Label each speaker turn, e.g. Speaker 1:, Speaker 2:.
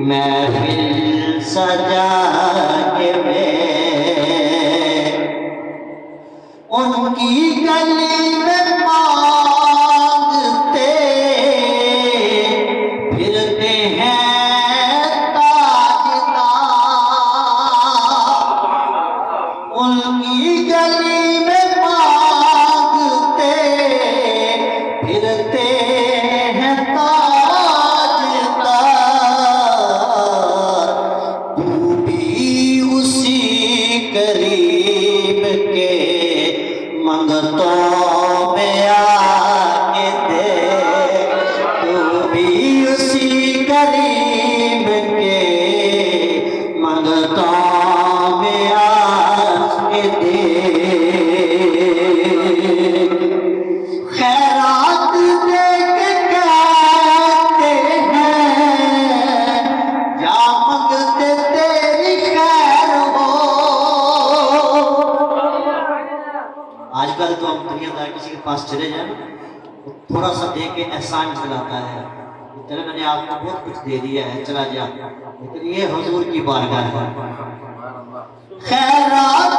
Speaker 1: محفل سجا کے ان کی گلی میں مانگتے پھرتے ہیں تاجدار، ان کی گلی میں مانگتے پھرتے ہیں تاجدار، تو بھی اسی قریب کے منگتوں میں آ کے دیکھ، تو بھی اسی قریب کے منگتوں میں آ کے دیکھ، خیرات دے کے کہتے ہیں یا منگتے تیری خیر ہو۔ آج کل تو ہم دنیا دار کسی کے پاس چلے جائیں وہ تھوڑا سا دے کے احسان چلاتا ہے، چلے میں نے آپ کو بہت کچھ دے دیا ہے چلا جا، لیکن یہ حضور کی بارگاہ ہے۔ خیرات